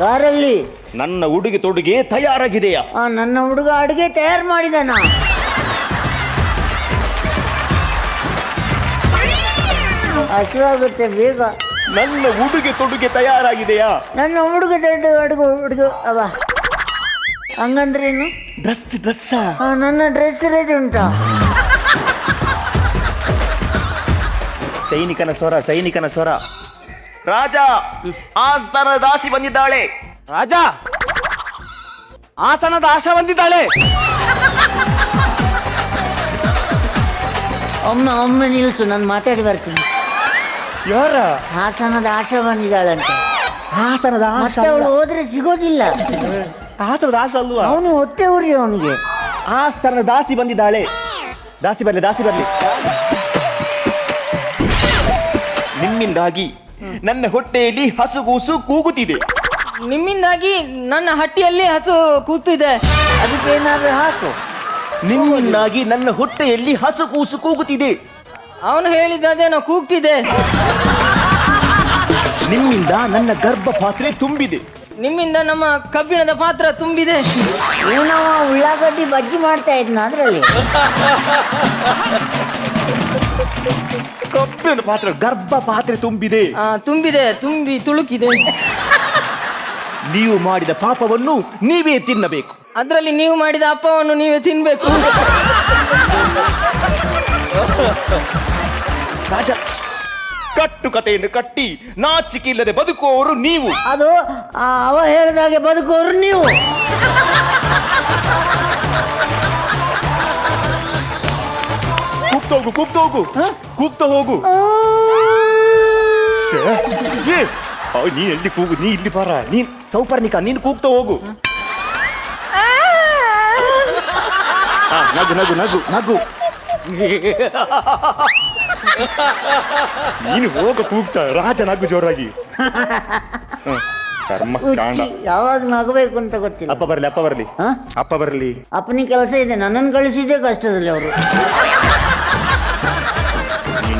ಯಾರಲ್ಲಿ? ನನ್ನ ಉಡುಗೆ ತೊಡುಗೆ ತಯಾರಾಗಿದೆಯಾ? ನನ್ನ ಹುಡುಗ ಅಡುಗೆ ತಯಾರು ಮಾಡಿದಾನ. ಹಸಿವಾಗುತ್ತೆ ಬೇಗ. ನನ್ನ ಉಡುಗೆ ತೊಡುಗೆ ತಯಾರಾಗಿದೆಯಾ? ನನ್ನ ಹುಡುಗ ಅಡುಗೆ ಅವ ಹಂಗಂದ್ರೇನು? ಡ್ರೆಸ್ ನನ್ನ ಡ್ರೆಸ್ ರೆಡಿ ಉಂಟಾ? ಸೈನಿಕನ ಸ್ವರ. ರಾಜ, ಆಸ್ಥಾನ ದಾಸಿ ಬಂದಿದ್ದಾಳೆ. ರಾಜ, ಆಸನದ ಆಶಾ ಬಂದಿದ್ದಾಳೆ. ಒಮ್ಮೆ ನಿಲ್ಸು, ನಾನು ಮಾತಾಡಿ ಬರ್ತೀನಿ. ಯಾರ? ಹಾಸನದ ಆಶಾ ಬಂದಿದ್ದಾಳಂತೆ. ಆಸನದ ಆಶಾ? ಅವಳು ಹೋದ್ರೆ ಸಿಗೋದಿಲ್ಲ. ಆಸನದ ಆಶಾ ಅಲ್ವಾ? ಅವನು ಹೊಟ್ಟೆ ಉರಿ ಅವನಿಗೆ. ಆಸ್ಥಾನದ ದಾಸಿ ಬಂದಿದ್ದಾಳೆ. ದಾಸಿ ಬರ್ಲಿ. ನಿಮ್ಮಿಂದಾಗಿ ನನ್ನ ಹೊಟ್ಟೆಯಲ್ಲಿ ಹಸುಗೂಸು ಕೂಗುತ್ತಿದೆ. ನಿಮ್ಮಿಂದಾಗಿ ನನ್ನ ಹಟ್ಟಿಯಲ್ಲಿ ಹಸು ಕೂತಿದೆ. ಅದಕ್ಕೆ ಏನಾದ್ರು ಹಾಕು. ನಿಮ್ಮಿಂದಾಗಿ ನನ್ನ ಹೊಟ್ಟೆಯಲ್ಲಿ ಹಸುಗೂಸು ಕೂಗುತ್ತಿದೆ. ಅವನು ಹೇಳಿದ್ದೇನೋ ಕೂಗ್ತಿದೆ. ನಿಮ್ಮಿಂದ ನನ್ನ ಗರ್ಭ ಪಾತ್ರೆ ತುಂಬಿದೆ. ನಿಮ್ಮಿಂದ ನಮ್ಮ ಕಬ್ಬಿಣದ ಪಾತ್ರ ತುಂಬಿದೆ. ಏನೋ ಉಳ್ಳಾಗಡ್ಡಿ ಬಜ್ಜಿ ಮಾಡ್ತಾ ಇದ್ನ ಅದ್ರಲ್ಲಿ. ಕಬ್ಬಿಣದ ಪಾತ್ರೆ, ಗರ್ಭ ಪಾತ್ರೆ ತುಂಬಿದೆ. ತುಂಬಿ ತುಳುಕಿದೆ. ನೀವು ಮಾಡಿದ ಪಾಪವನ್ನು ನೀವೇ ತಿನ್ನಬೇಕು. ಅದರಲ್ಲಿ ನೀವು ಮಾಡಿದ ಅಪ್ಪವನ್ನು ನೀವೇ ತಿನ್ಬೇಕು. ರಾಜ, ಕಟ್ಟುಕತೆಯನ್ನು ಕಟ್ಟಿ ನಾಚಿಕೆ ಇಲ್ಲದೆ ಬದುಕುವವರು ನೀವು. ಅದು ಅವ ಹೇಳಿದಾಗೆ ಬದುಕೋರು ನೀವು. ಕೂಗ್ತಾ ಹೋಗು. ನೀ ಎಲ್ಲಿ ಕೂಗು, ನೀ ಇಲ್ಲಿ ಬರ. ನೀನ್ ಸೌಪರ್ಣಿಕ, ನೀನು ಕೂಗ್ತಾ ಹೋಗು. ನಗು. ನೀನು ಹೋಗ ಕೂಗ್ತಾ. ರಾಜ ನಗು ಜೋರಾಗಿ. ಕರ್ಮ ಕಾಂಡ. ಯಾವಾಗ ನಗಬೇಕು ಅಂತ ಗೊತ್ತಿಲ್ಲ. ಅಪ್ಪ ಬರ್ಲಿ. ಅಪ್ಪನಿಗೆ ಕೆಲಸ ಇದೆ, ನನ್ನನ್ನು ಕಳಿಸಿದ್ದೆ ಕಷ್ಟದಲ್ಲಿ ಅವರು.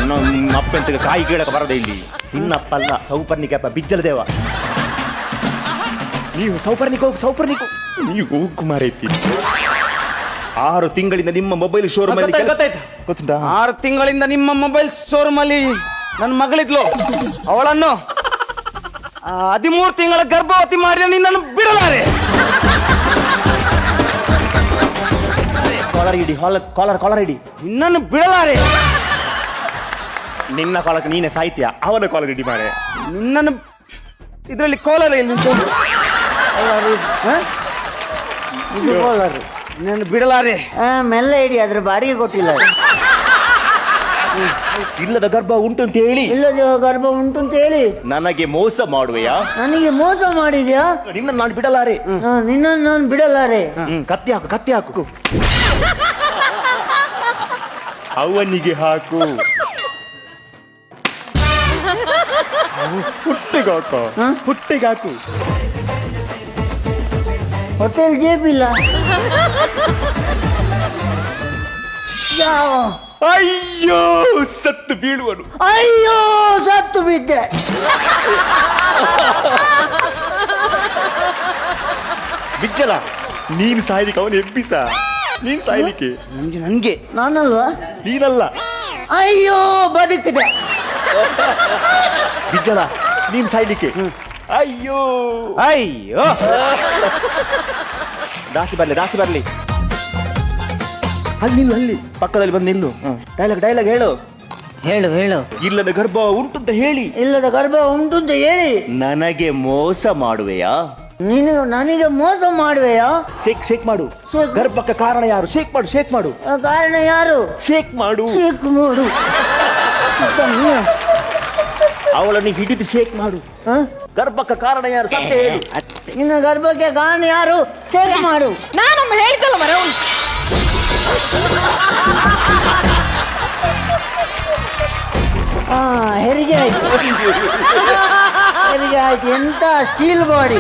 ನಿಮ್ಮ ಅಪ್ಪ ಅಂತ ಕಾಯಿ ಕೀಳಕ್ಕೆ ಬರದೆ ಇಲ್ಲಿ. ನಿನ್ನಪ್ಪ ಅಲ್ಲ, ಸೌಪರ್ಣಿಕ ಅಪ್ಪ, ಬಿಜ್ಜಲ ದೇವ. ನೀವು ಸೌಪರ್ಣಿಕ ನೀವು ಹೋಗು ಮಾರೈತಿ. 6 ತಿಂಗಳಿಂದ ನಿಮ್ಮ ಮೊಬೈಲ್ ಶೋರೂಮ್ ಅಲ್ಲಿ ಗೊತ್ತುಂಟಾ? 6 ತಿಂಗಳಿಂದ ನಿಮ್ಮ ಮೊಬೈಲ್ ಶೋರೂಮ್ ಅಲ್ಲಿ ನನ್ನ ಮಗಳಿದ್ಲು. ಅವಳನ್ನು 13 ತಿಂಗಳ ಗರ್ಭವತಿ ಮಾಡಿ ನಿನ್ನನ್ನು ಬಿಡಲಾರೆ. ಕಾಲರ್ ಇಡಿ. ನಿನ್ನನ್ನು ಬಿಡಲಾರೆ. ನಿನ್ನ ಕಾಲಕ್ಕೆ ನೀನೆ ಸಾಹಿತ್ಯ, ಅವನ ಕಾಲರ್ ಇಡಿ ಮಾರೆ. ನಿನ್ನನ್ನು ಇದರಲ್ಲಿ ಕೋಲಾರ ಇಲ್ಲಿ ನಿನ್ನನ್ನು ಬಿಡಲಾರೆ. ಮೆಲ್ಲ ಇಡಿ, ಅದ್ರ ಬಾಡಿಗೆ ಕೊಟ್ಟಿಲ್ಲ. ಇಲ್ಲದ ಗರ್ಭ ಉಂಟು ಅಂತ ಹೇಳಿ, ಇಲ್ಲದ ಗರ್ಭ ಉಂಟು ಅಂತ ಹೇಳಿ ನನಗೆ ಮೋಸ ಮಾಡುವೆಯಾ? ನನಗೆ ಮೋಸ ಮಾಡಿದ್ಯಾ? ನಿನ್ನ ನಾನು ಬಿಡಲಾರೆ. ನಿನ್ನನ್ನು ನಾನು ಬಿಡಲಾರೆ. ಕತ್ತಿ ಹಾಕು. ಅವನಿಗೆ ಹಾಕು. ಹುಟ್ಟಿಗೆ ಹಾಕು. ಹೋಟೆಲ್ ಜೇಬಿಲ್ಲ. ಅಯ್ಯೋ, ಸತ್ತು ಬೀಳುವನು. ಅಯ್ಯೋ, ಸತ್ತು ಬಿದ್ದೆ. ಬಿಜ್ಜಲ, ನೀನು ಸಾಯ್ಲಿಕ್ಕೆ ಅವನು ಎಬ್ಬಿಸ. ನೀನು ಸಾಯ್ಲಿಕ್ಕೆ ನನ್ಗೆ ನಾನಲ್ವಾ? ನೀನಲ್ಲ. ಅಯ್ಯೋ, ಬದುಕಿದೆ. ಬಿಜ್ಜಲ, ನೀನು ಸಾಯ್ಲಿಕ್ಕೆ. ಅಯ್ಯೋ ದಾಸಿ ಬರ್ಲಿ. ಅಲ್ಲಿ ಪಕ್ಕದಲ್ಲಿ ಬಂದು ನಿಲ್ಲು. ಡೈಲಾಗ್ ಹೇಳು. ಇಲ್ಲದ ಗರ್ಭ ಉಂಟು ಅಂತ ಹೇಳಿ. ಇಲ್ಲದ ಗರ್ಭ ಉಂಟು ಅಂತ ಹೇಳಿ ನನಗೆ ಮೋಸ ಮಾಡುವೆಯಾ? ನೀನು ನನಗೆ ಮೋಸ ಮಾಡುವೆಯಾ? ಶೇಕ್ ಮಾಡು. ಗರ್ಭಕ್ಕೆ ಕಾರಣ ಯಾರು? ಶೇಕ್ ಮಾಡು. ಕಾರಣ ಯಾರು? ಶೇಕ್ ಮಾಡು. ಅವಳನ್ನು ಹಿಡಿದು ಶೇಕ್ ಮಾಡು. ಗರ್ಭಕ್ಕೆ ಕಾರಣ ಯಾರು? ಸತ್ಯ ಹೇಳು. ನಿನ್ನ ಗರ್ಭಕ್ಕೆ ಕಾರಣ ಯಾರು? ಶೇಕ್ ಮಾಡು. ನಾನೊಮ್ಮ ಹೇಳ್ತಲ್ಲ ಮರ. ಹೆರಿಗೆ ಆಯ್ತು. ಎಂತ ಸ್ಟೀಲ್ ಬಾಡಿ.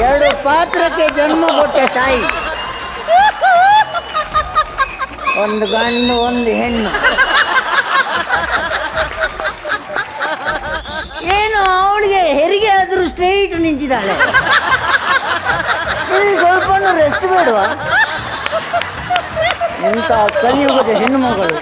ಎರಡು ಪಾತ್ರಕ್ಕೆ ಜನ್ಮ ಕೊಟ್ಟೆ ತಾಯಿ. ಒಂದು ಗಂಡು, ಒಂದು ಹೆಣ್ಣು. ನಿಂತಿದ್ದಾಳೆ ಇಲ್ಲಿ ಸ್ವಲ್ಪ ರೆಸ್ಟ್ ಬೇಡವಾ? ಎಂತ ಕಲಿಯುಗದ ಹೆಣ್ಣು ಮಗಳು.